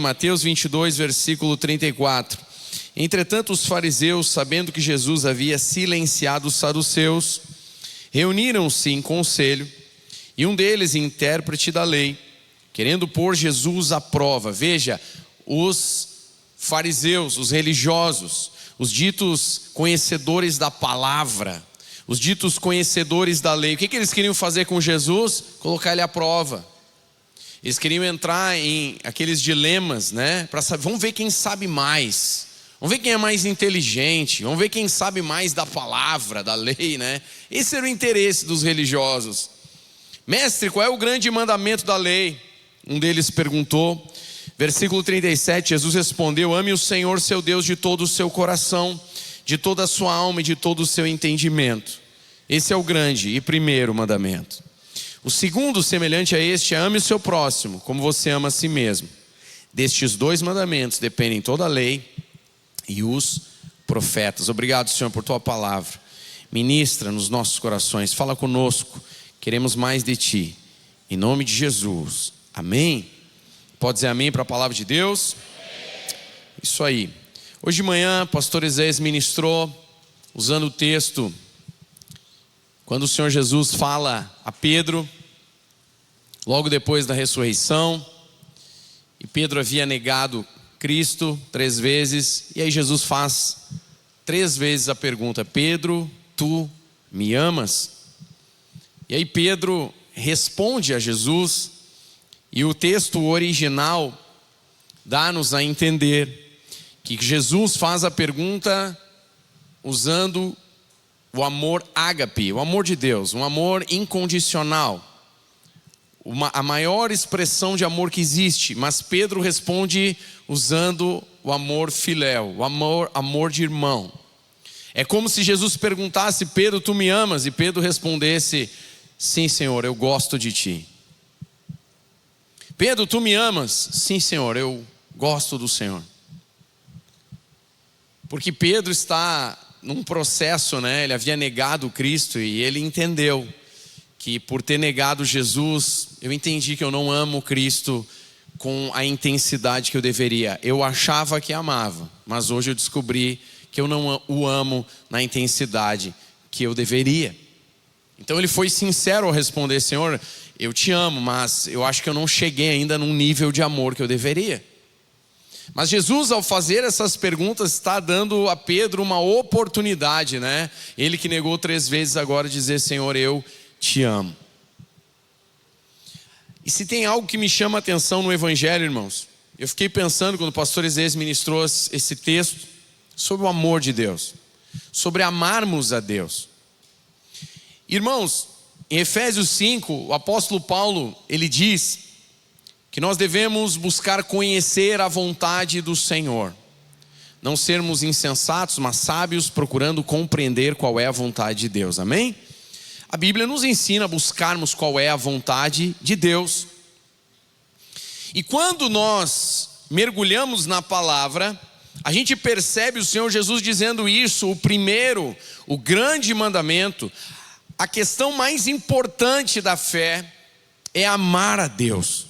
Mateus 22, versículo 34. Entretanto, os fariseus, sabendo que Jesus havia silenciado os saduceus, reuniram-se em conselho, e um deles, intérprete da lei, querendo pôr Jesus à prova. Veja, os fariseus, os religiosos, os ditos conhecedores da palavra, os ditos conhecedores da lei, o que eles queriam fazer com Jesus? Colocar ele à prova. Eles queriam entrar em aqueles dilemas, né? Para saber, vamos ver quem sabe mais, vamos ver quem é mais inteligente, vamos ver quem sabe mais da palavra, da lei, né? Esse era o interesse dos religiosos. Mestre, qual é o grande mandamento da lei? Um deles perguntou. Versículo 37, Jesus respondeu: ame o Senhor seu Deus de todo o seu coração, de toda a sua alma e de todo o seu entendimento. Esse é o grande e primeiro mandamento. O segundo, semelhante a este, é: ame o seu próximo, como você ama a si mesmo. Destes dois mandamentos dependem toda a lei e os profetas. Obrigado, Senhor, por tua palavra. Ministra nos nossos corações, fala conosco, queremos mais de ti. Em nome de Jesus, amém? Pode dizer amém para a palavra de Deus? Amém. Isso aí. Hoje de manhã, o pastor Isaías ministrou, usando o texto, quando o Senhor Jesus fala a Pedro, logo depois da ressurreição, e Pedro havia negado Cristo 3 vezes, e aí Jesus faz 3 vezes a pergunta: Pedro, tu me amas? E aí Pedro responde a Jesus, e o texto original dá-nos a entender que Jesus faz a pergunta usando o amor ágape, o amor de Deus, um amor incondicional, a maior expressão de amor que existe. Mas Pedro responde usando o amor filéu, o amor de irmão. É como se Jesus perguntasse: Pedro, tu me amas? E Pedro respondesse: sim, Senhor, eu gosto de ti. Pedro, tu me amas? Sim, Senhor, eu gosto do Senhor. Porque Pedro está num processo, né? Ele havia negado Cristo e ele entendeu que por ter negado Jesus, eu entendi que eu não amo Cristo com a intensidade que eu deveria. Eu achava que amava, mas hoje eu descobri que eu não o amo na intensidade que eu deveria. Então ele foi sincero ao responder: Senhor, eu te amo, mas eu acho que eu não cheguei ainda num nível de amor que eu deveria. Mas Jesus, ao fazer essas perguntas, está dando a Pedro uma oportunidade, né? Ele que negou 3 vezes, agora dizer: Senhor, eu te amo. E se tem algo que me chama a atenção no Evangelho, irmãos, eu fiquei pensando quando o pastor Isaías ministrou esse texto, sobre o amor de Deus, sobre amarmos a Deus. Irmãos, em Efésios 5, o apóstolo Paulo, ele diz que nós devemos buscar conhecer a vontade do Senhor, não sermos insensatos, mas sábios, procurando compreender qual é a vontade de Deus, amém? A Bíblia nos ensina a buscarmos qual é a vontade de Deus. E quando nós mergulhamos na palavra, a gente percebe o Senhor Jesus dizendo isso: o primeiro, o grande mandamento, a questão mais importante da fé é amar a Deus.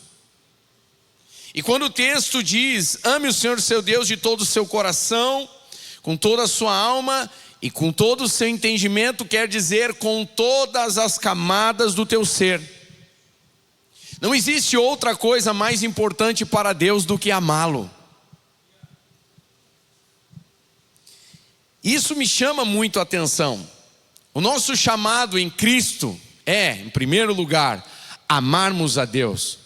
E quando o texto diz: ame o Senhor seu Deus de todo o seu coração, com toda a sua alma e com todo o seu entendimento, quer dizer com todas as camadas do teu ser. Não existe outra coisa mais importante para Deus do que amá-lo. Isso me chama muito a atenção. O nosso chamado em Cristo é, em primeiro lugar, amarmos a Deus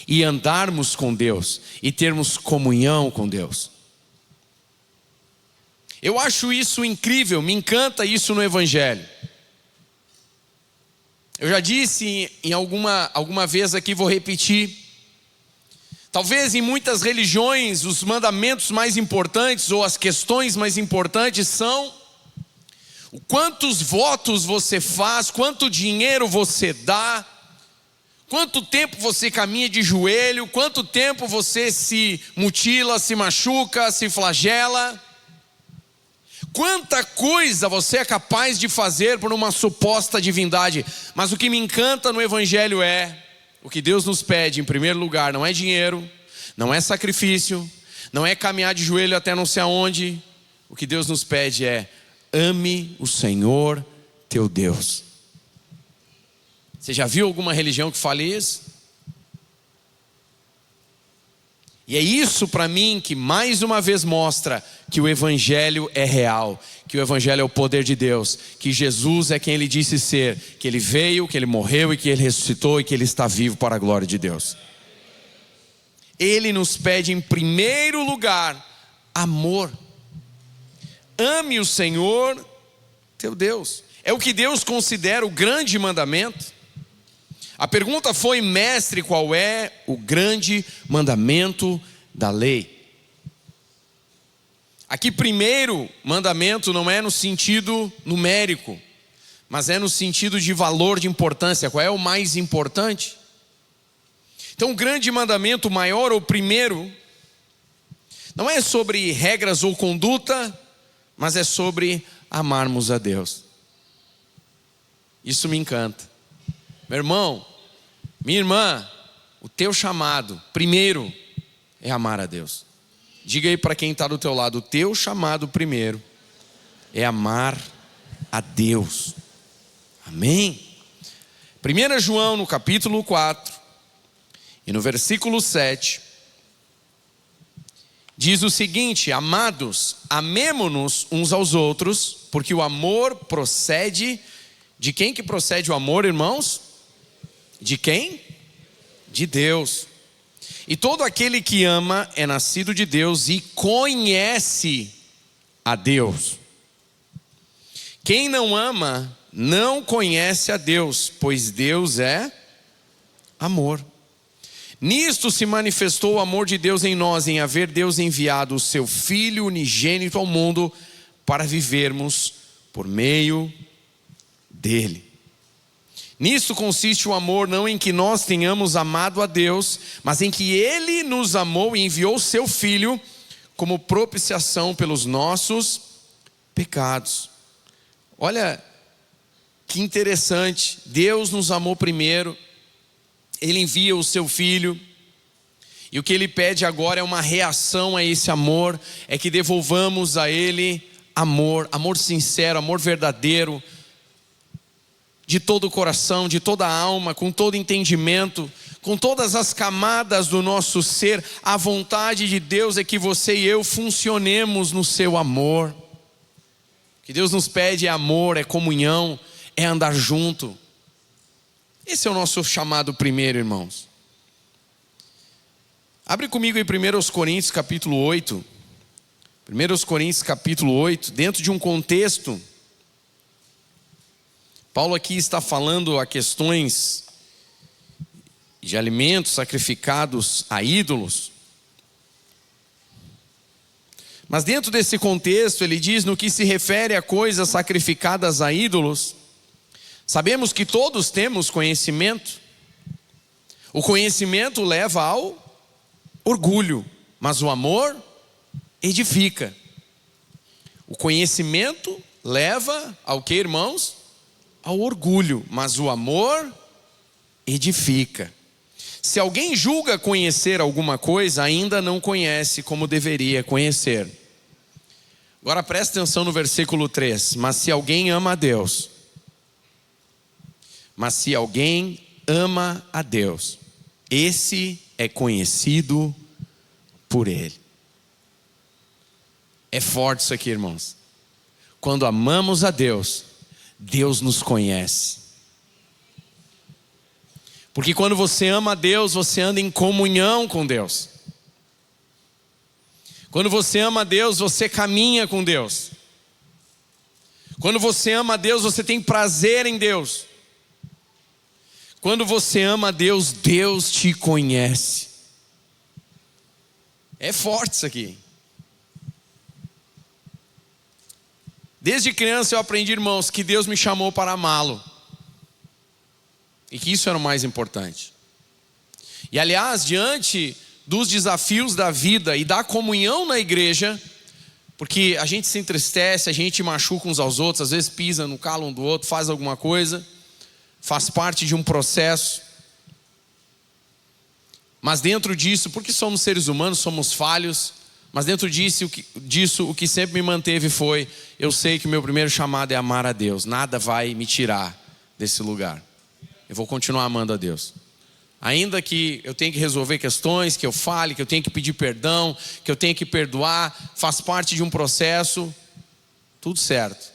e andarmos com Deus e termos comunhão com Deus. Eu acho isso incrível, me encanta isso no Evangelho. Eu já disse em alguma vez aqui, vou repetir. Talvez em muitas religiões os mandamentos mais importantes ou as questões mais importantes são quantos votos você faz, quanto dinheiro você dá, quanto tempo você caminha de joelho, quanto tempo você se mutila, se machuca, se flagela. Quanta coisa você é capaz de fazer por uma suposta divindade. Mas o que me encanta no Evangelho é o que Deus nos pede em primeiro lugar. Não é dinheiro, não é sacrifício, não é caminhar de joelho até não sei aonde. O que Deus nos pede é: ame o Senhor teu Deus. Você já viu alguma religião que fale isso? E é isso para mim que mais uma vez mostra que o Evangelho é real, que o Evangelho é o poder de Deus, que Jesus é quem Ele disse ser, que Ele veio, que Ele morreu e que Ele ressuscitou e que Ele está vivo para a glória de Deus. Ele nos pede em primeiro lugar amor. Ame o Senhor teu Deus. É o que Deus considera o grande mandamento. A pergunta foi: mestre, qual é o grande mandamento da lei? Aqui, primeiro mandamento não é no sentido numérico, mas é no sentido de valor, de importância. Qual é o mais importante? Então, o grande mandamento, o maior ou primeiro, não é sobre regras ou conduta, mas é sobre amarmos a Deus. Isso me encanta. Meu irmão, minha irmã, o teu chamado, primeiro, é amar a Deus. Diga aí para quem está do teu lado: o teu chamado primeiro é amar a Deus. Amém? 1 João no capítulo 4 e no versículo 7, diz o seguinte: amados, amemo-nos uns aos outros, porque o amor procede... De quem que procede o amor, irmãos? De quem? De Deus. E todo aquele que ama é nascido de Deus e conhece a Deus. Quem não ama não conhece a Deus, pois Deus é amor. Nisto se manifestou o amor de Deus em nós, em haver Deus enviado o seu Filho unigênito ao mundo para vivermos por meio dele. Nisso consiste o amor, não em que nós tenhamos amado a Deus, mas em que Ele nos amou e enviou o seu Filho como propiciação pelos nossos pecados. Olha que interessante, Deus nos amou primeiro, Ele envia o seu Filho, e o que Ele pede agora é uma reação a esse amor, é que devolvamos a Ele amor, amor sincero, amor verdadeiro, de todo o coração, de toda a alma, com todo entendimento, com todas as camadas do nosso ser. A vontade de Deus é que você e eu funcionemos no seu amor. O que Deus nos pede é amor, é comunhão, é andar junto. Esse é o nosso chamado primeiro, irmãos. Abre comigo em 1 Coríntios capítulo 8. 1 Coríntios capítulo 8, dentro de um contexto, Paulo aqui está falando a questões de alimentos sacrificados a ídolos. Mas dentro desse contexto ele diz: no que se refere a coisas sacrificadas a ídolos, sabemos que todos temos conhecimento. O conhecimento leva ao orgulho, mas o amor edifica. O conhecimento leva ao que, irmãos? Ao orgulho, mas o amor edifica. Se alguém julga conhecer alguma coisa, ainda não conhece como deveria conhecer. Agora presta atenção no versículo 3. Mas se alguém ama a Deus, esse é conhecido por Ele. É forte isso aqui, irmãos. Quando amamos a Deus, Deus nos conhece. Porque quando você ama a Deus, você anda em comunhão com Deus. Quando você ama a Deus, você caminha com Deus. Quando você ama a Deus, você tem prazer em Deus. Quando você ama a Deus, Deus te conhece. É forte isso aqui. Desde criança eu aprendi, irmãos, que Deus me chamou para amá-lo. E que isso era o mais importante. E aliás, diante dos desafios da vida e da comunhão na igreja, porque a gente se entristece, a gente machuca uns aos outros, às vezes pisa no calo um do outro, faz alguma coisa, faz parte de um processo. Mas dentro disso, porque somos seres humanos, somos falhos, mas dentro disso o que sempre me manteve foi: eu sei que o meu primeiro chamado é amar a Deus. Nada vai me tirar desse lugar. Eu vou continuar amando a Deus. Ainda que eu tenha que resolver questões, que eu fale, que eu tenha que pedir perdão, que eu tenha que perdoar, faz parte de um processo, tudo certo.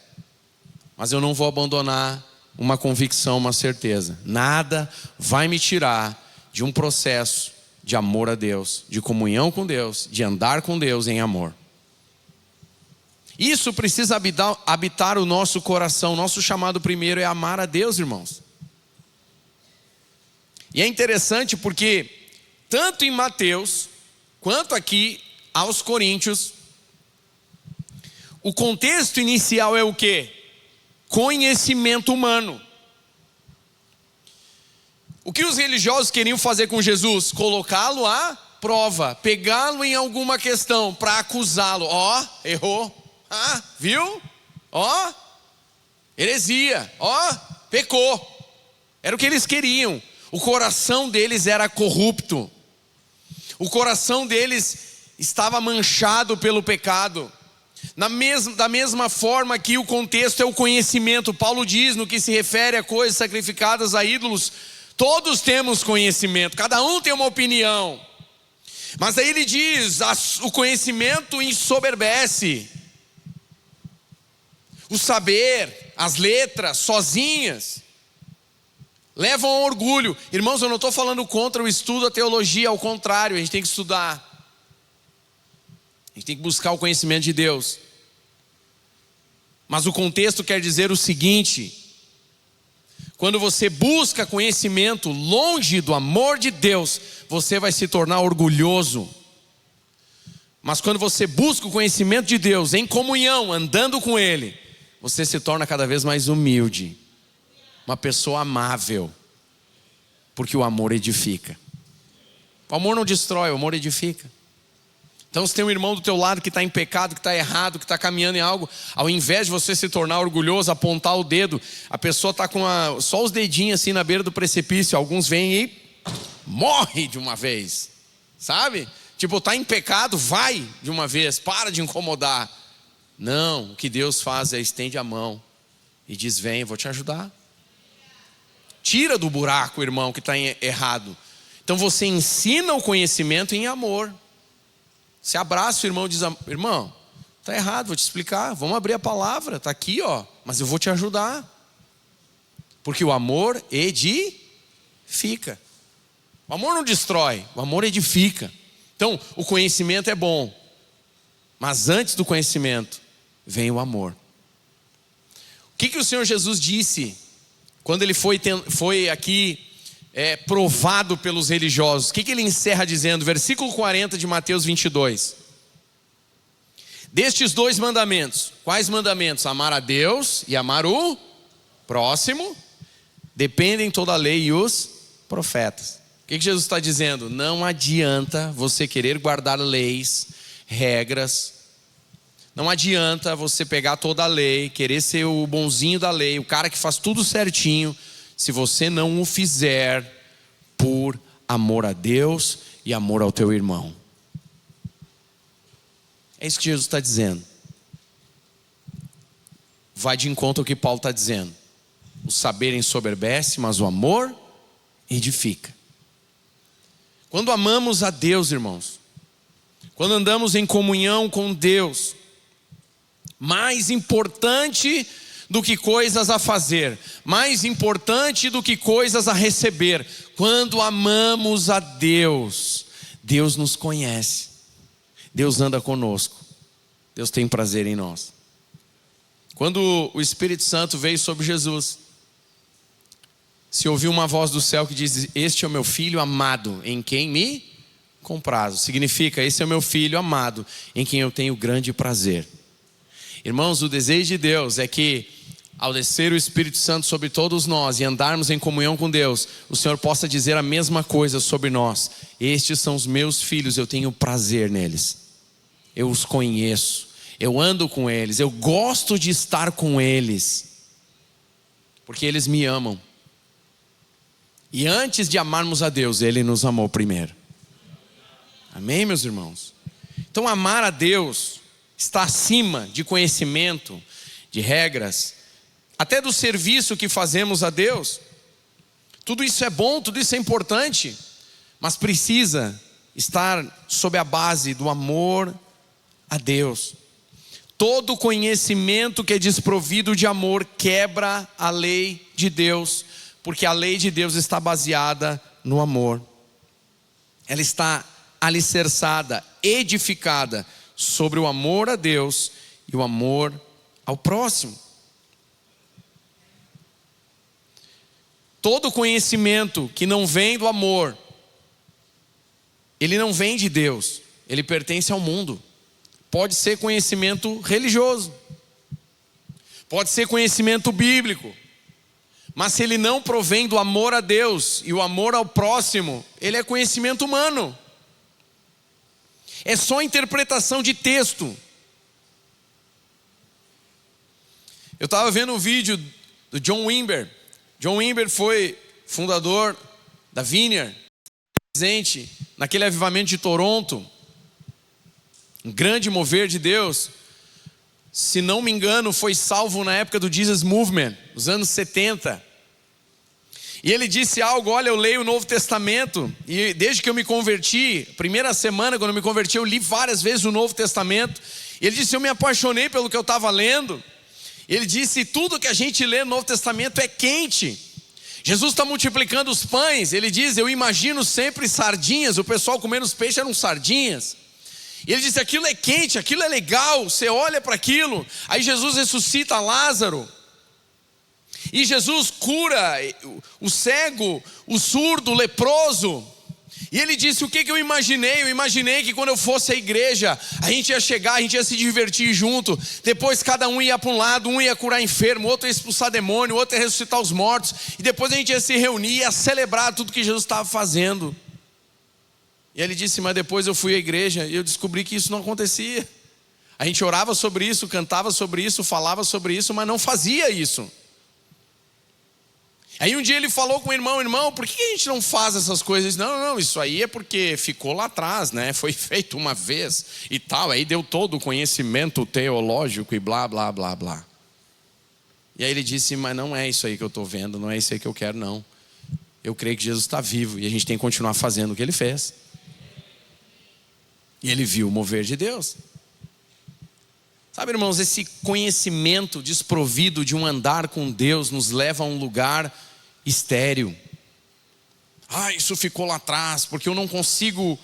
Mas eu não vou abandonar uma convicção, uma certeza. Nada vai me tirar de um processo de amor a Deus, de comunhão com Deus, de andar com Deus em amor. Isso precisa habitar o nosso coração. Nosso chamado primeiro é amar a Deus, irmãos. E é interessante porque tanto em Mateus quanto aqui aos Coríntios, o contexto inicial é o quê? Conhecimento humano. O que os religiosos queriam fazer com Jesus? Colocá-lo à prova, pegá-lo em alguma questão para acusá-lo. Errou. Viu? Heresia. Pecou. Era o que eles queriam. O coração deles era corrupto. O coração deles estava manchado pelo pecado. Da mesma forma que o contexto é o conhecimento. Paulo diz, no que se refere a coisas sacrificadas a ídolos, todos temos conhecimento, cada um tem uma opinião. Mas aí ele diz, o conhecimento ensoberbece. O saber, as letras, sozinhas, levam ao orgulho. Irmãos, eu não estou falando contra o estudo da teologia, ao contrário, a gente tem que estudar. A gente tem que buscar o conhecimento de Deus. Mas o contexto quer dizer o seguinte: quando você busca conhecimento longe do amor de Deus, você vai se tornar orgulhoso. Mas quando você busca o conhecimento de Deus em comunhão, andando com Ele, você se torna cada vez mais humilde, uma pessoa amável, porque o amor edifica. O amor não destrói, o amor edifica. Então se tem um irmão do teu lado que está em pecado, que está errado, que está caminhando em algo, ao invés de você se tornar orgulhoso, apontar o dedo, a pessoa está com só os dedinhos assim na beira do precipício, alguns vêm e morre de uma vez, sabe? Tipo, está em pecado, vai de uma vez, para de incomodar. Não, o que Deus faz é estende a mão e diz: vem, eu vou te ajudar. Tira do buraco o irmão que está errado. Então você ensina o conhecimento em amor. Você abraça o irmão e diz: irmão, está errado, vou te explicar. Vamos abrir a palavra, está aqui, mas eu vou te ajudar. Porque o amor edifica. O amor não destrói, o amor edifica. Então o conhecimento é bom, mas antes do conhecimento vem o amor. O que o Senhor Jesus disse quando ele foi aqui provado pelos religiosos? O que ele encerra dizendo? Versículo 40 de Mateus 22. Destes dois mandamentos, quais mandamentos? Amar a Deus e amar o próximo, dependem toda a lei e os profetas. O que Jesus está dizendo? Não adianta você querer guardar leis, regras. Não adianta você pegar toda a lei, querer ser o bonzinho da lei, o cara que faz tudo certinho, se você não o fizer por amor a Deus e amor ao teu irmão. É isso que Jesus está dizendo. Vai de encontro ao que Paulo está dizendo. O saber ensoberbece, mas o amor edifica. Quando amamos a Deus, irmãos, quando andamos em comunhão com Deus, mais importante do que coisas a fazer, mais importante do que coisas a receber, quando amamos a Deus, Deus nos conhece, Deus anda conosco, Deus tem prazer em nós. Quando o Espírito Santo veio sobre Jesus, se ouviu uma voz do céu que diz: este é o meu filho amado, em quem me comprazo. Significa: esse é o meu filho amado, em quem eu tenho grande prazer. Irmãos, o desejo de Deus é que, ao descer o Espírito Santo sobre todos nós e andarmos em comunhão com Deus, o Senhor possa dizer a mesma coisa sobre nós: estes são os meus filhos, eu tenho prazer neles, eu os conheço, eu ando com eles, eu gosto de estar com eles, porque eles me amam. E antes de amarmos a Deus, Ele nos amou primeiro. Amém, meus irmãos? Então amar a Deus está acima de conhecimento, de regras, até do serviço que fazemos a Deus. Tudo isso é bom, tudo isso é importante, mas precisa estar sob a base do amor a Deus. Todo conhecimento que é desprovido de amor quebra a lei de Deus, porque a lei de Deus está baseada no amor. Ela está alicerçada, edificada sobre o amor a Deus e o amor ao próximo. Todo conhecimento que não vem do amor, ele não vem de Deus, ele pertence ao mundo. Pode ser conhecimento religioso, pode ser conhecimento bíblico, mas se ele não provém do amor a Deus e o amor ao próximo, ele é conhecimento humano. É só interpretação de texto. Eu estava vendo um vídeo do John Wimber. John Wimber foi fundador da Vineyard, presente naquele avivamento de Toronto, um grande mover de Deus. Se não me engano, foi salvo na época do Jesus Movement, nos anos 70. E ele disse algo: olha, eu leio o Novo Testamento, e desde que eu me converti, primeira semana quando eu me converti, eu li várias vezes o Novo Testamento. E ele disse: eu me apaixonei pelo que eu estava lendo. Ele disse: tudo que a gente lê no Novo Testamento é quente. Jesus está multiplicando os pães. Ele diz: eu imagino sempre sardinhas. O pessoal comendo os peixes eram sardinhas. E ele disse: aquilo é quente, aquilo é legal. Você olha para aquilo. Aí Jesus ressuscita Lázaro. E Jesus cura o cego, o surdo, o leproso. E ele disse: o que eu imaginei? Eu imaginei que quando eu fosse à igreja, a gente ia chegar, a gente ia se divertir junto. Depois cada um ia para um lado, um ia curar enfermo, outro ia expulsar demônio, outro ia ressuscitar os mortos. E depois a gente ia se reunir, ia celebrar tudo que Jesus estava fazendo. E ele disse: mas depois eu fui à igreja e eu descobri que isso não acontecia. A gente orava sobre isso, cantava sobre isso, falava sobre isso, mas não fazia isso. Aí um dia ele falou com o irmão: irmão, por que a gente não faz essas coisas? Não, isso aí é porque ficou lá atrás, né? Foi feito uma vez e tal, aí deu todo o conhecimento teológico e blá, blá, blá, blá. E aí ele disse: mas não é isso aí que eu estou vendo, não é isso aí que eu quero, não. Eu creio que Jesus está vivo e a gente tem que continuar fazendo o que ele fez. E ele viu o mover de Deus. Sabe, irmãos, esse conhecimento desprovido de um andar com Deus nos leva a um lugar estéril. Isso ficou lá atrás, porque eu não consigo.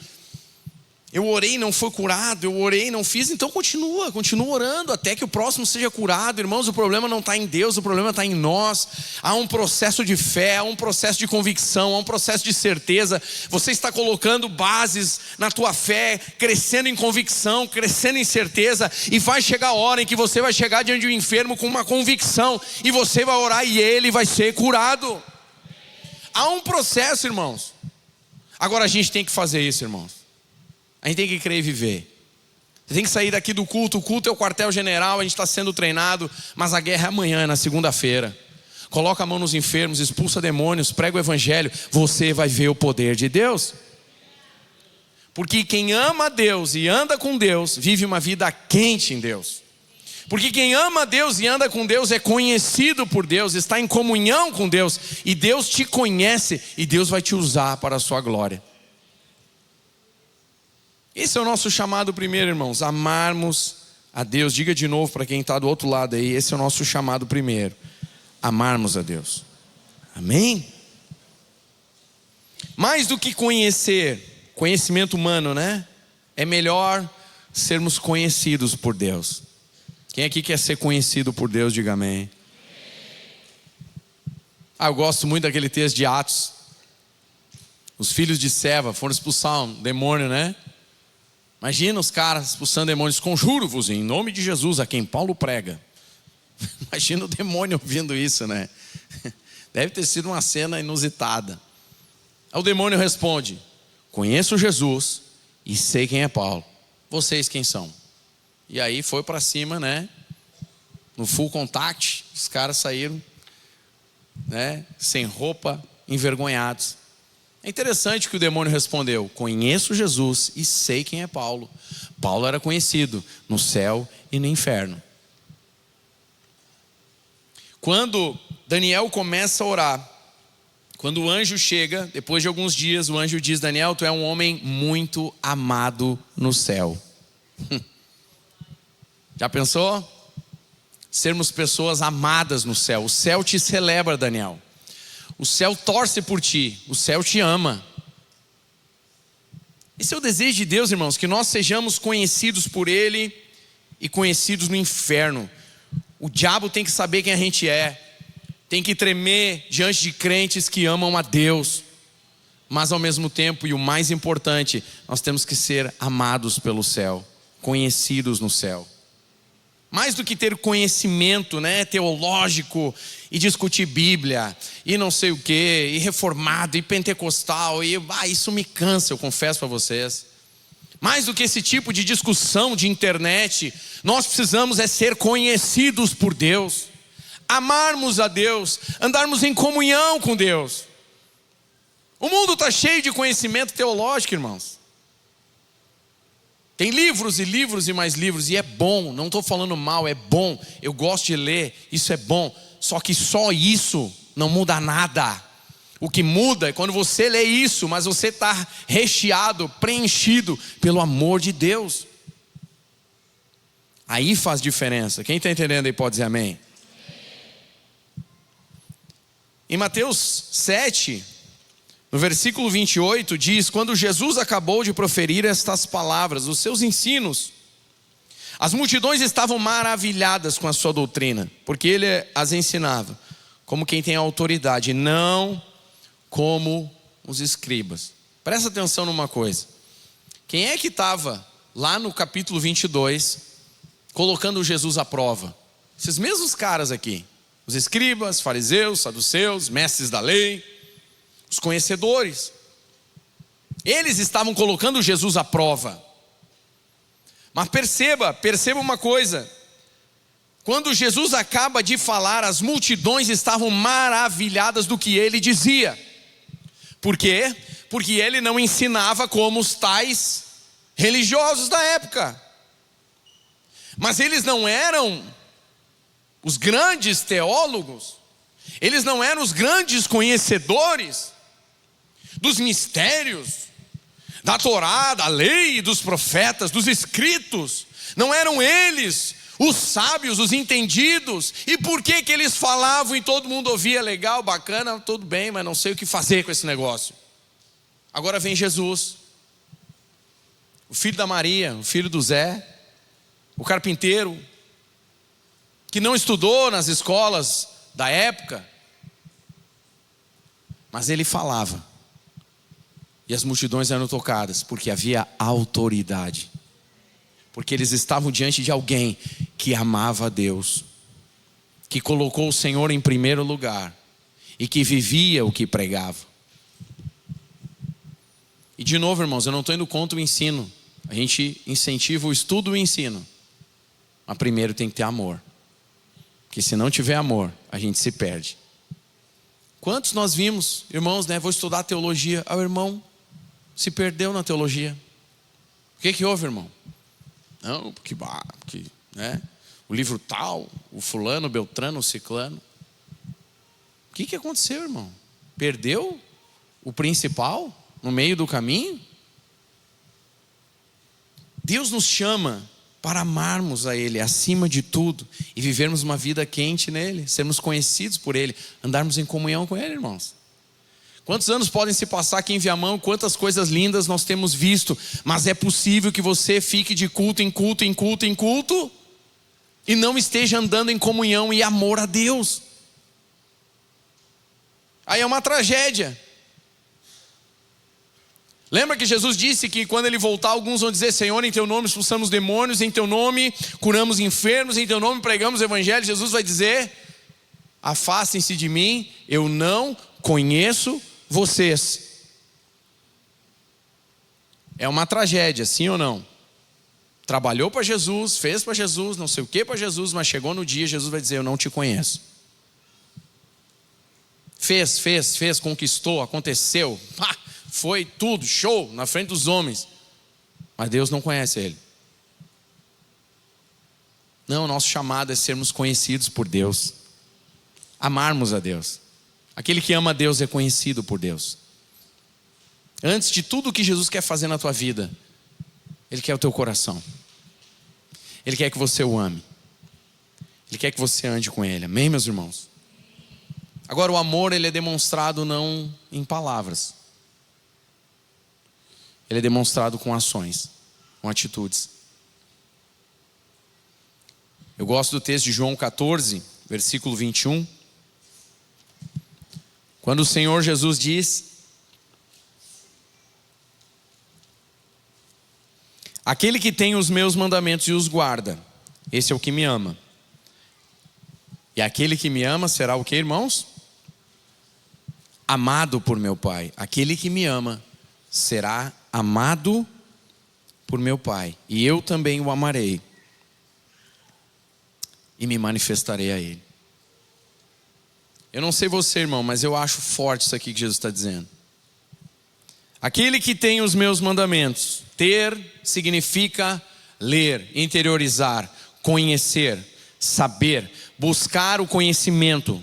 Eu orei e não foi curado, eu orei e não fiz. Então continua orando até que o próximo seja curado. Irmãos, o problema não está em Deus, o problema está em nós. Há um processo de fé, há um processo de convicção, há um processo de certeza. Você está colocando bases na tua fé, crescendo em convicção, crescendo em certeza. E vai chegar a hora em que você vai chegar diante de um enfermo com uma convicção, e você vai orar e ele vai ser curado. Há um processo, irmãos. Agora a gente tem que fazer isso, irmãos. A gente tem que crer e viver. Você tem que sair daqui do culto. O culto é o quartel-general, a gente está sendo treinado, mas a guerra é amanhã, é na segunda-feira. Coloca a mão nos enfermos, expulsa demônios, prega o evangelho. Você vai ver o poder de Deus. Porque quem ama a Deus e anda com Deus, vive uma vida quente em Deus. Porque quem ama a Deus e anda com Deus é conhecido por Deus, está em comunhão com Deus. E Deus te conhece e Deus vai te usar para a sua glória. Esse é o nosso chamado primeiro, irmãos, amarmos a Deus. Diga de novo para quem está do outro lado aí: esse é o nosso chamado primeiro, amarmos a Deus. Amém? Mais do que conhecer, conhecimento humano, né? É melhor sermos conhecidos por Deus. Quem aqui quer ser conhecido por Deus, diga amém. Eu gosto muito daquele texto de Atos. Os filhos de Seva foram expulsar um demônio, né? Imagina os caras expulsando demônios: conjuro-vos em nome de Jesus a quem Paulo prega. Imagina o demônio ouvindo isso, né? Deve ter sido uma cena inusitada. Aí o demônio responde: conheço Jesus e sei quem é Paulo. Vocês quem são? E aí foi para cima, né? No full contact, os caras saíram, né? Sem roupa, envergonhados. É interessante que o demônio respondeu: conheço Jesus e sei quem é Paulo. Paulo era conhecido no céu e no inferno. Quando Daniel começa a orar, quando o anjo chega, depois de alguns dias, o anjo diz: Daniel, tu é um homem muito amado no céu. Já pensou? Sermos pessoas amadas no céu. O céu te celebra, Daniel. O céu torce por ti, o céu te ama. Esse é o desejo de Deus, irmãos, que nós sejamos conhecidos por Ele e conhecidos no inferno. O diabo tem que saber quem a gente é, tem que tremer diante de crentes que amam a Deus, mas ao mesmo tempo, e o mais importante, nós temos que ser amados pelo céu, conhecidos no céu. Mais do que ter conhecimento, teológico e discutir Bíblia e não sei o que, e reformado e pentecostal, isso me cansa, eu confesso para vocês. Mais do que esse tipo de discussão de internet, nós precisamos ser conhecidos por Deus, amarmos a Deus, andarmos em comunhão com Deus. O mundo está cheio de conhecimento teológico, irmãos. Tem livros e livros e mais livros, e é bom, não estou falando mal, é bom, eu gosto de ler, isso é bom, só que só isso não muda nada. O que muda é quando você lê isso, mas você está recheado, preenchido pelo amor de Deus. Aí faz diferença. Quem está entendendo aí pode dizer amém. Em Mateus 7, no versículo 28 diz: quando Jesus acabou de proferir estas palavras, os seus ensinos, as multidões estavam maravilhadas com a sua doutrina, porque ele as ensinava como quem tem autoridade, não como os escribas. Presta atenção numa coisa: quem é que estava lá no capítulo 22 colocando Jesus à prova? Esses mesmos caras aqui, os escribas, fariseus, saduceus, mestres da lei, os conhecedores. Eles estavam colocando Jesus à prova. Mas perceba uma coisa: quando Jesus acaba de falar, as multidões estavam maravilhadas do que ele dizia. Por quê? Porque ele não ensinava como os tais religiosos da época. Mas eles não eram os grandes teólogos, eles não eram os grandes conhecedores dos mistérios, da Torá, da lei, dos profetas, dos escritos. Não eram eles os sábios, os entendidos. E por que eles falavam e todo mundo ouvia? Legal, bacana, tudo bem, mas não sei o que fazer com esse negócio. Agora vem Jesus, o filho da Maria, o filho do Zé, o carpinteiro, que não estudou nas escolas da época, mas ele falava, e as multidões eram tocadas, porque havia autoridade, porque eles estavam diante de alguém que amava a Deus, que colocou o Senhor em primeiro lugar, e que vivia o que pregava. E de novo, irmãos, eu não estou indo contra o ensino, a gente incentiva o estudo e o ensino, mas primeiro tem que ter amor, porque se não tiver amor, a gente se perde. Quantos nós vimos, irmãos, vou estudar teologia, o irmão se perdeu na teologia. O que houve, irmão? Não, porque o livro tal, o fulano, o beltrano, o ciclano. O que aconteceu, irmão? Perdeu o principal no meio do caminho? Deus nos chama para amarmos a Ele acima de tudo e vivermos uma vida quente nele, sermos conhecidos por Ele, andarmos em comunhão com Ele, irmãos. Quantos anos podem se passar aqui em Viamão, quantas coisas lindas nós temos visto, mas é possível que você fique de culto em culto, em culto, em culto, e não esteja andando em comunhão e amor a Deus. Aí é uma tragédia. Lembra que Jesus disse que quando Ele voltar, alguns vão dizer: Senhor, em Teu nome expulsamos demônios, em Teu nome curamos enfermos, em Teu nome pregamos o Evangelho. Jesus vai dizer: afastem-se de mim, eu não conheço vocês. É uma tragédia, sim ou não? Trabalhou para Jesus, fez para Jesus, não sei o que para Jesus, mas chegou no dia, Jesus vai dizer: eu não te conheço. Fez, conquistou, aconteceu. foi tudo, show, na frente dos homens. Mas Deus não conhece ele. Não, nosso chamado é sermos conhecidos por Deus. Amarmos a Deus. Aquele que ama a Deus é conhecido por Deus. Antes de tudo o que Jesus quer fazer na tua vida, Ele quer o teu coração. Ele quer que você o ame. Ele quer que você ande com Ele. Amém, meus irmãos? Agora, o amor, ele é demonstrado não em palavras. Ele é demonstrado com ações, com atitudes. Eu gosto do texto de João 14, versículo 21. Quando o Senhor Jesus diz: aquele que tem os meus mandamentos e os guarda, esse é o que me ama. E aquele que me ama será o que, irmãos? Amado por meu Pai. Aquele que me ama será amado por meu Pai. E eu também o amarei. E me manifestarei a Ele. Eu não sei você, irmão, mas eu acho forte isso aqui que Jesus está dizendo. Aquele que tem os meus mandamentos. Ter significa ler, interiorizar, conhecer, saber, buscar o conhecimento.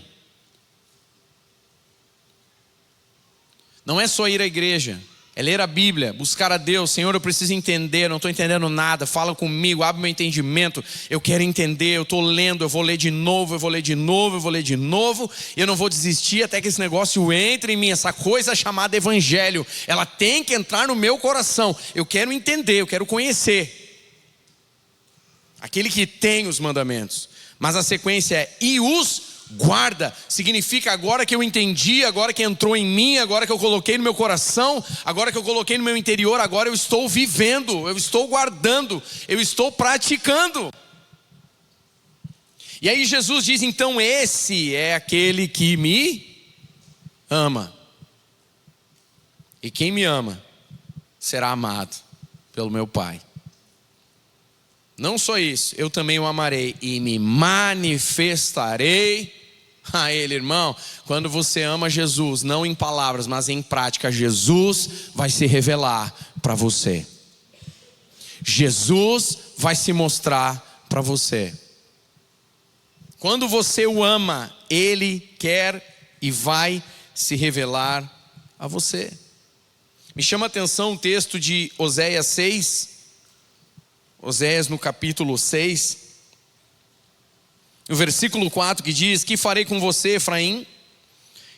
Não é só ir à igreja, é ler a Bíblia, buscar a Deus. Senhor, eu preciso entender, não estou entendendo nada, fala comigo, abre meu entendimento, eu quero entender, eu estou lendo, eu vou ler de novo, eu vou ler de novo, eu vou ler de novo, e eu não vou desistir até que esse negócio entre em mim, essa coisa chamada evangelho, ela tem que entrar no meu coração, eu quero entender, eu quero conhecer. Aquele que tem os mandamentos, mas a sequência é, e os guarda, significa agora que eu entendi, agora que entrou em mim, agora que eu coloquei no meu coração, agora que eu coloquei no meu interior, agora eu estou vivendo, eu estou guardando, eu estou praticando. E aí Jesus diz, então esse é aquele que me ama. E quem me ama será amado pelo meu Pai. Não só isso, eu também o amarei e me manifestarei a Ele, irmão. Quando você ama Jesus, não em palavras, mas em prática, Jesus vai se revelar para você. Jesus vai se mostrar para você. Quando você o ama, Ele quer e vai se revelar a você. Me chama a atenção o texto de Oséias 6. Oséias no capítulo 6, no versículo 4, que diz: que farei com você, Efraim?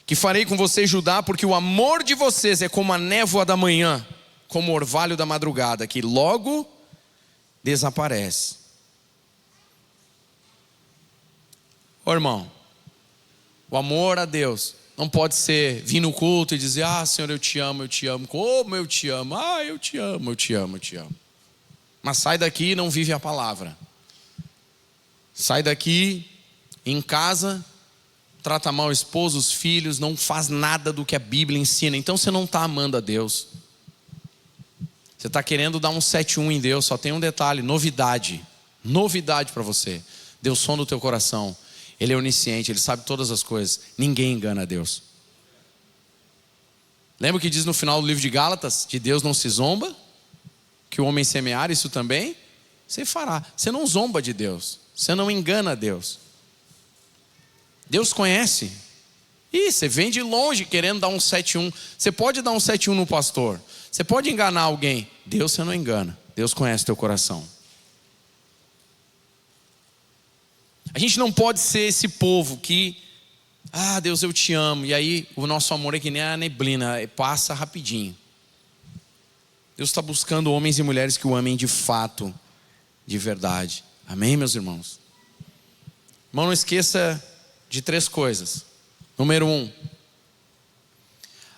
Que farei com você, Judá? Porque o amor de vocês é como a névoa da manhã, como o orvalho da madrugada, que logo desaparece. Ô irmão, o amor a Deus não pode ser vir no culto e dizer: ah, Senhor, eu te amo, como eu te amo, ah, eu te amo, eu te amo, eu te amo. Mas sai daqui e não vive a palavra. Sai daqui, em casa, trata mal o esposo, os filhos, não faz nada do que a Bíblia ensina. Então você não está amando a Deus. Você está querendo dar um 7-1 em Deus. Só tem um detalhe, novidade. Novidade para você. Deus sonda o teu coração. Ele é onisciente, Ele sabe todas as coisas. Ninguém engana a Deus. Lembra o que diz no final do livro de Gálatas? De Deus não se zomba. Que o homem semear, isso também você fará. Você não zomba de Deus, você não engana Deus. Deus conhece. E você vem de longe querendo dar um 7-1. Você pode dar um 7-1 no pastor, você pode enganar alguém. Deus você não engana. Deus conhece teu coração. A gente não pode ser esse povo que, ah, Deus, eu te amo, e aí o nosso amor é que nem a neblina, passa rapidinho. Deus está buscando homens e mulheres que o amem de fato, de verdade. Amém, meus irmãos? Irmão, não esqueça de 3 coisas. Número 1,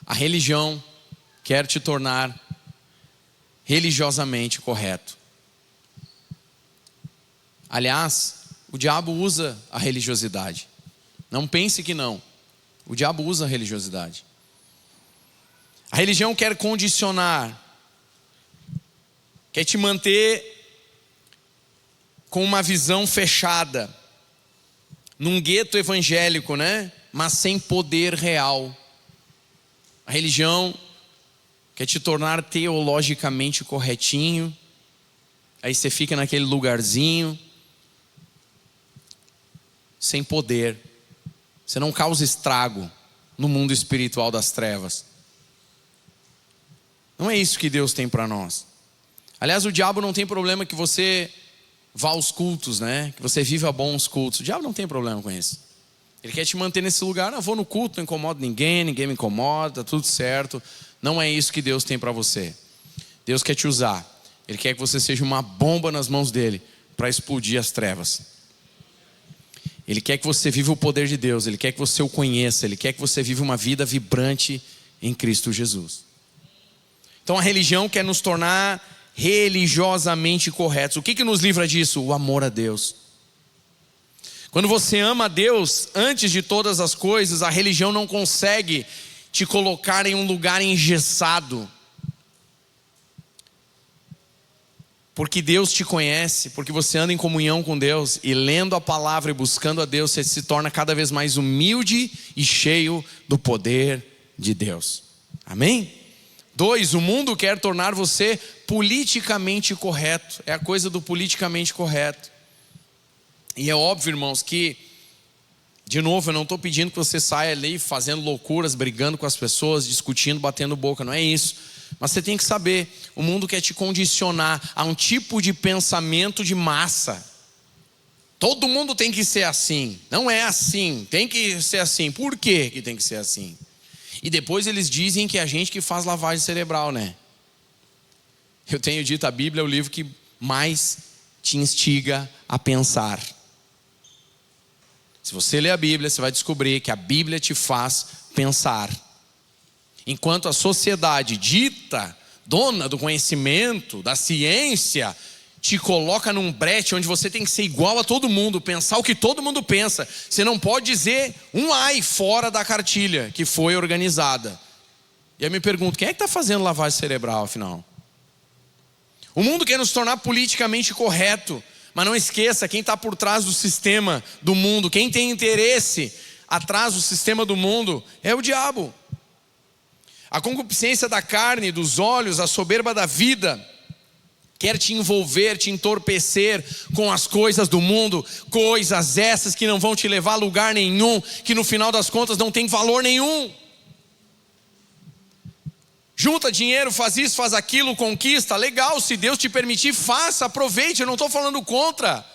a religião quer te tornar religiosamente correto. Aliás, o diabo usa a religiosidade. Não pense que não. O diabo usa a religiosidade. A religião quer condicionar, quer te manter com uma visão fechada, num gueto evangélico, né? Mas sem poder real. A religião quer te tornar teologicamente corretinho, aí você fica naquele lugarzinho, sem poder. Você não causa estrago no mundo espiritual das trevas. Não é isso que Deus tem para nós. Aliás, o diabo não tem problema que você vá aos cultos, né? Que você viva bons cultos. O diabo não tem problema com isso. Ele quer te manter nesse lugar. Não, vou no culto, não incomodo ninguém, ninguém me incomoda, tá tudo certo. Não é isso que Deus tem para você. Deus quer te usar. Ele quer que você seja uma bomba nas mãos dele para explodir as trevas. Ele quer que você viva o poder de Deus. Ele quer que você o conheça. Ele quer que você viva uma vida vibrante em Cristo Jesus. Então a religião quer nos tornar religiosamente corretos. O que nos livra disso? O amor a Deus. Quando você ama a Deus antes de todas as coisas, a religião não consegue te colocar em um lugar engessado. Porque Deus te conhece, porque você anda em comunhão com Deus, e lendo a palavra e buscando a Deus, você se torna cada vez mais humilde e cheio do poder de Deus. Amém? 2, o mundo quer tornar você politicamente correto. É a coisa do politicamente correto. E é óbvio, irmãos, que, de novo, eu não estou pedindo que você saia ali fazendo loucuras, brigando com as pessoas, discutindo, batendo boca, não é isso. Mas você tem que saber, o mundo quer te condicionar a um tipo de pensamento de massa. Todo mundo tem que ser assim. Não é assim, tem que ser assim. Por quê que tem que ser assim? E depois eles dizem que é a gente que faz lavagem cerebral, né? Eu tenho dito, a Bíblia é o livro que mais te instiga a pensar. Se você ler a Bíblia, você vai descobrir que a Bíblia te faz pensar. Enquanto a sociedade dita, dona do conhecimento, da ciência, te coloca num brete onde você tem que ser igual a todo mundo, pensar o que todo mundo pensa. Você não pode dizer um ai fora da cartilha que foi organizada. E aí eu me pergunto, quem é que está fazendo lavagem cerebral afinal? O mundo quer nos tornar politicamente correto, mas não esqueça, quem está por trás do sistema do mundo, quem tem interesse atrás do sistema do mundo, é o diabo. A concupiscência da carne, dos olhos, a soberba da vida, quer te envolver, te entorpecer com as coisas do mundo, coisas essas que não vão te levar a lugar nenhum, que no final das contas não tem valor nenhum. Junta dinheiro, faz isso, faz aquilo, conquista, legal, se Deus te permitir, faça, aproveite, eu não estou falando contra.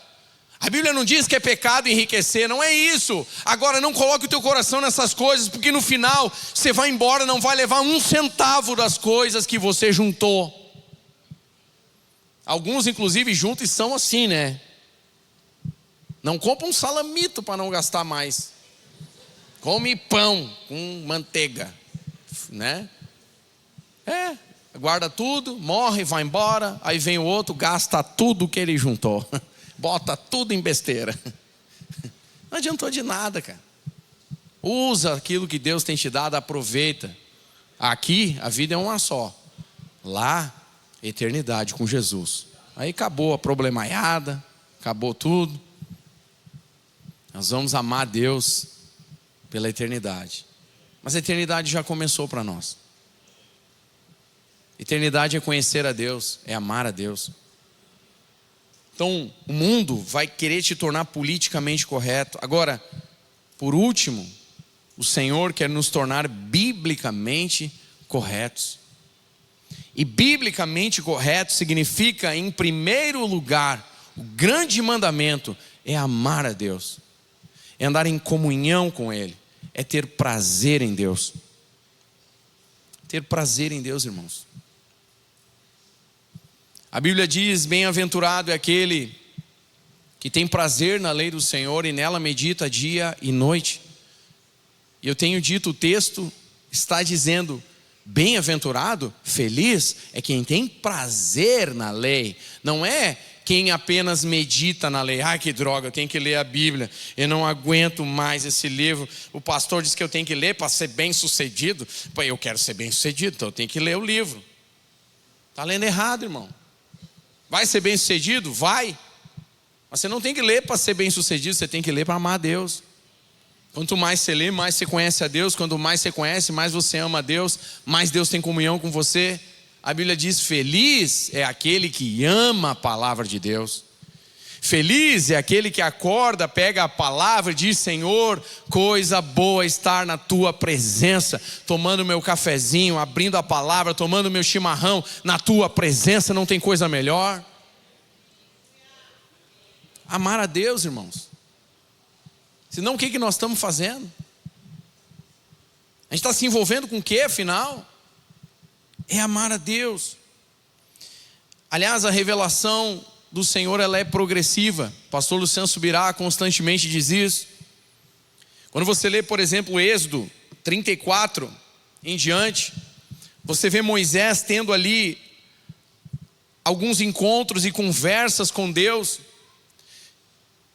A Bíblia não diz que é pecado enriquecer, não é isso. Agora não coloque o teu coração nessas coisas, porque no final você vai embora, não vai levar um centavo das coisas que você juntou. Alguns inclusive juntam e são assim, né? Não compra um salamito para não gastar mais. Come pão com manteiga, né? Guarda tudo, morre, vai embora. Aí vem o outro, gasta tudo que ele juntou. Bota tudo em besteira. Não adiantou de nada, cara. Usa aquilo que Deus tem te dado, aproveita. Aqui a vida é uma só. Lá, eternidade com Jesus. Aí acabou a problemaiada, acabou tudo. Nós vamos amar Deus pela eternidade. Mas a eternidade já começou para nós. Eternidade é conhecer a Deus, é amar a Deus. Então, o mundo vai querer te tornar politicamente correto. Agora, por último, o Senhor quer nos tornar biblicamente corretos. E biblicamente correto significa, em primeiro lugar, o grande mandamento é amar a Deus, é andar em comunhão com Ele, é ter prazer em Deus. Ter prazer em Deus, irmãos. A Bíblia diz, bem-aventurado é aquele que tem prazer na lei do Senhor e nela medita dia e noite. E eu tenho dito, o texto está dizendo, bem-aventurado, feliz, é quem tem prazer na lei. Não é quem apenas medita na lei. Ai, que droga, eu tenho que ler a Bíblia, eu não aguento mais esse livro. O pastor diz que eu tenho que ler para ser bem sucedido. Pô, eu quero ser bem sucedido, então eu tenho que ler o livro. Está lendo errado, irmão. Vai ser bem sucedido? Vai. Mas você não tem que ler para ser bem sucedido, você tem que ler para amar a Deus. Quanto mais você lê, mais você conhece a Deus. Quanto mais você conhece, mais você ama a Deus, mais Deus tem comunhão com você. A Bíblia diz: feliz é aquele que ama a palavra de Deus. Feliz é aquele que acorda, pega a palavra e diz: Senhor, coisa boa estar na tua presença, tomando meu cafezinho, abrindo a palavra, tomando meu chimarrão na tua presença. Não tem coisa melhor. Amar a Deus, irmãos. Senão o que nós estamos fazendo? A gente está se envolvendo com o que afinal? É amar a Deus. Aliás, a revelação do Senhor, ela é progressiva. O pastor Luciano Subirá constantemente diz isso. Quando você lê, por exemplo, Êxodo 34 em diante, você vê Moisés tendo ali alguns encontros e conversas com Deus.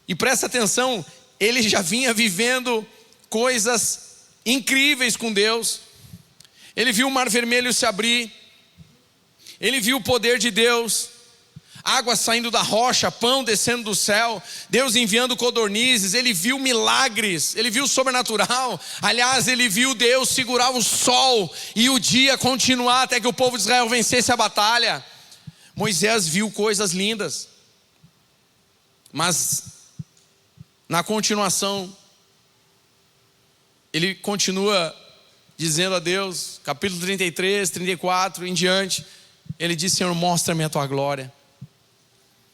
E presta atenção, ele já vinha vivendo coisas incríveis com Deus. Ele viu o mar vermelho se abrir, ele viu o poder de Deus, água saindo da rocha, pão descendo do céu, Deus enviando codornizes. Ele viu milagres, ele viu o sobrenatural. Aliás, ele viu Deus segurar o sol e o dia continuar até que o povo de Israel vencesse a batalha. Moisés viu coisas lindas, mas na continuação ele continua dizendo a Deus, capítulo 33, 34 em diante, ele diz: Senhor, mostra-me a tua glória.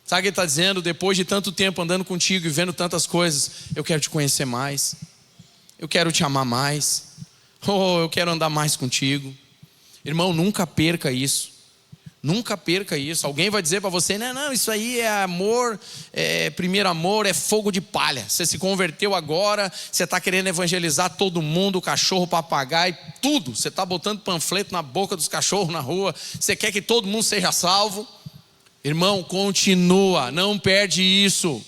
Sabe o que ele está dizendo? Depois de tanto tempo andando contigo e vendo tantas coisas, eu quero te conhecer mais, eu quero te amar mais, eu quero andar mais contigo. Irmão, nunca perca isso. Nunca perca isso. Alguém vai dizer para você: não, isso aí é amor, primeiro amor é fogo de palha. Você se converteu agora, você está querendo evangelizar todo mundo, cachorro, papagaio, tudo. Você está botando panfleto na boca dos cachorros na rua, você quer que todo mundo seja salvo. Irmão, continua, não perde isso.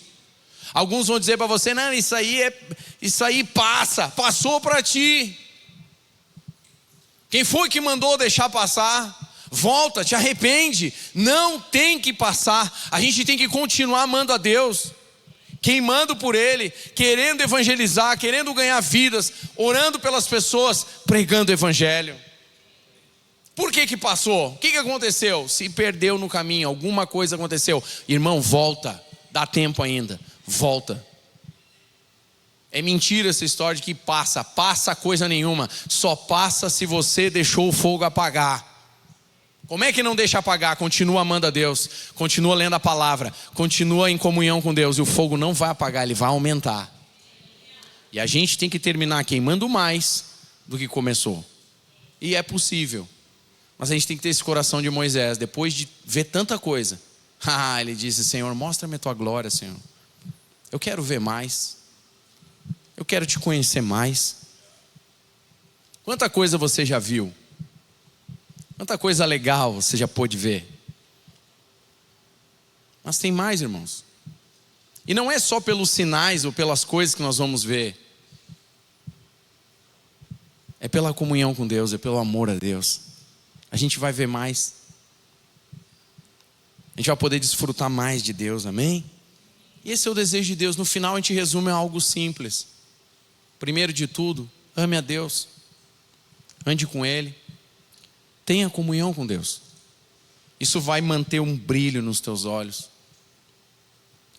Alguns vão dizer para você: não, isso aí passou para ti. Quem foi que mandou deixar passar? Volta, te arrepende. Não tem que passar. A gente tem que continuar amando a Deus, queimando por Ele, querendo evangelizar, querendo ganhar vidas, orando pelas pessoas, pregando o Evangelho. Por que passou? O que aconteceu? Se perdeu no caminho, alguma coisa aconteceu. Irmão, volta, dá tempo ainda, volta. É mentira essa história de que passa coisa nenhuma. Só passa se você deixou o fogo apagar. Como é que não deixa apagar? Continua amando a Deus, continua lendo a palavra, continua em comunhão com Deus, e o fogo não vai apagar, ele vai aumentar. E a gente tem que terminar queimando mais do que começou. E é possível, mas a gente tem que ter esse coração de Moisés. Depois de ver tanta coisa, ele disse: Senhor, mostra-me a tua glória, Senhor. Eu quero ver mais, eu quero te conhecer mais. Quanta coisa você já viu? Quanta coisa legal você já pôde ver. Mas tem mais, irmãos. E não é só pelos sinais ou pelas coisas que nós vamos ver. É pela comunhão com Deus, é pelo amor a Deus. A gente vai ver mais. A gente vai poder desfrutar mais de Deus, amém? E esse é o desejo de Deus. No final a gente resume a algo simples. Primeiro de tudo, ame a Deus. Ande com Ele. Tenha comunhão com Deus. Isso vai manter um brilho nos teus olhos.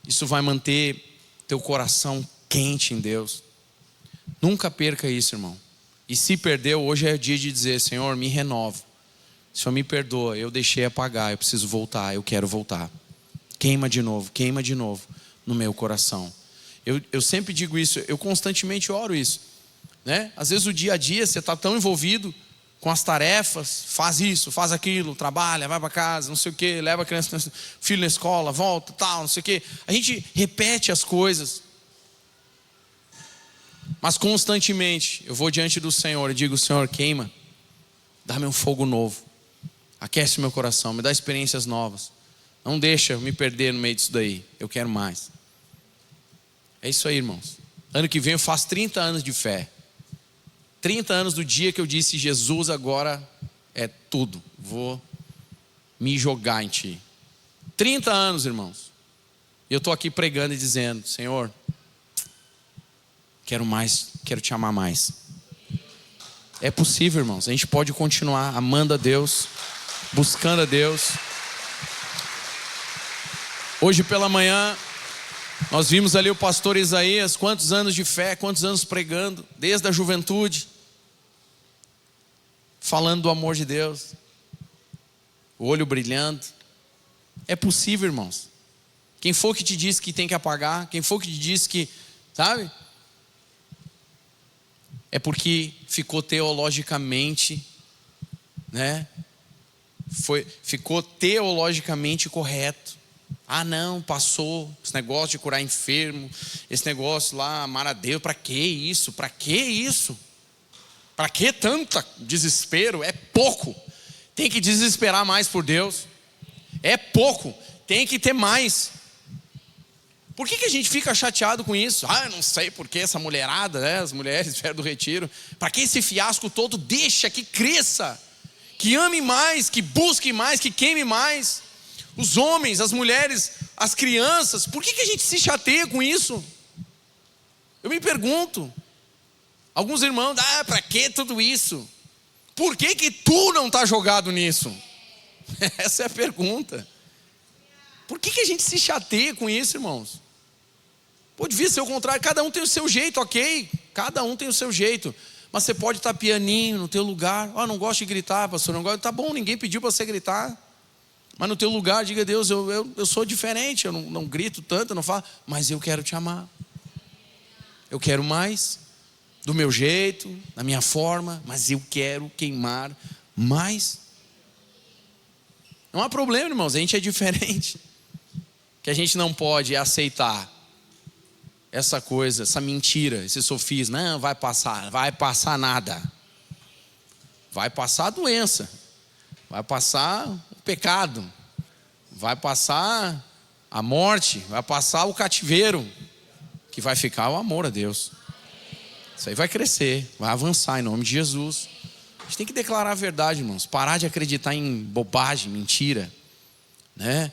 Isso vai manter teu coração quente em Deus. Nunca perca isso, irmão. E se perdeu, hoje é o dia de dizer: Senhor, me renova. Senhor, me perdoa, eu deixei apagar, eu preciso voltar, eu quero voltar. Queima de novo no meu coração. Eu sempre digo isso, eu constantemente oro isso, né? Às vezes o dia a dia você está tão envolvido com as tarefas, faz isso, faz aquilo, trabalha, vai para casa, não sei o que, leva a criança, filho na escola, volta, tal, não sei o que. A gente repete as coisas, mas constantemente eu vou diante do Senhor e digo: Senhor, queima, dá-me um fogo novo, aquece meu coração, me dá experiências novas, não deixa eu me perder no meio disso daí, eu quero mais. É isso aí, irmãos. Ano que vem eu faço 30 anos de fé. 30 anos do dia que eu disse: Jesus, agora é tudo, vou me jogar em ti. 30 anos, irmãos. E eu estou aqui pregando e dizendo: Senhor, quero mais, quero te amar mais. É possível, irmãos. A gente pode continuar amando a Deus, buscando a Deus. Hoje pela manhã, nós vimos ali o pastor Isaías, quantos anos de fé, quantos anos pregando, desde a juventude, falando do amor de Deus, o olho brilhando. É possível, irmãos. Quem for que te disse que tem que apagar, quem for que te disse que, sabe? É porque ficou teologicamente, né? Ficou teologicamente correto. Ah não, passou esse negócio de curar enfermo, esse negócio lá, amar a Deus, para que isso? Para que isso? Para que tanto desespero? É pouco. Tem que desesperar mais por Deus. É pouco. Tem que ter mais. Por que a gente fica chateado com isso? Ah, eu não sei porque essa mulherada, né, as mulheres perto do retiro. Para que esse fiasco todo? Deixa que cresça, que ame mais, que busque mais, que queime mais. Os homens, as mulheres, as crianças. Por que a gente se chateia com isso? Eu me pergunto. Alguns irmãos, para que tudo isso? Por que tu não está jogado nisso? Essa é a pergunta. Por que a gente se chateia com isso, irmãos? Pode vir ser o contrário, cada um tem o seu jeito, ok? Cada um tem o seu jeito. Mas você pode estar pianinho no teu lugar. Não gosto de gritar, pastor, não gosto. Tá bom, ninguém pediu para você gritar. Mas no teu lugar, diga: Deus, eu sou diferente, eu não grito tanto, eu não falo, mas eu quero te amar. Eu quero mais, do meu jeito, da minha forma, mas eu quero queimar mais. Não há problema, irmãos, a gente é diferente. O que a gente não pode é aceitar essa coisa, essa mentira, esse sofisma. Não, vai passar nada. Vai passar a doença, vai passar o pecado, vai passar a morte, vai passar o cativeiro, que vai ficar o amor a Deus. Isso aí vai crescer, vai avançar em nome de Jesus. A gente tem que declarar a verdade, irmãos. Parar de acreditar em bobagem, mentira, né?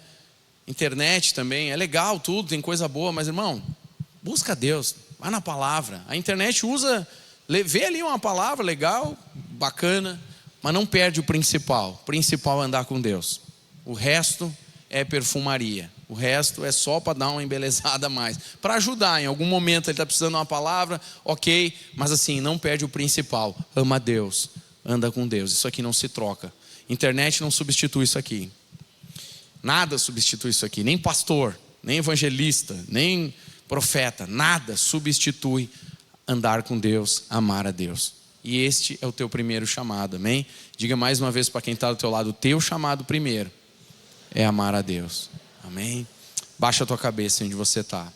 Internet também, é legal tudo, tem coisa boa, mas irmão, busca Deus, vai na palavra. A internet vê ali uma palavra legal, bacana, mas não perde o principal. O principal é andar com Deus. O resto é perfumaria. O resto é só para dar uma embelezada a mais, para ajudar. Em algum momento ele está precisando de uma palavra, ok, mas assim, não perde o principal. Ama a Deus, anda com Deus. Isso aqui não se troca. Internet não substitui isso aqui. Nada substitui isso aqui. Nem pastor, nem evangelista, nem profeta. Nada substitui andar com Deus, amar a Deus. E este é o teu primeiro chamado, amém? Diga mais uma vez para quem está do teu lado: o teu chamado primeiro é amar a Deus, amém? Baixa a tua cabeça onde você está.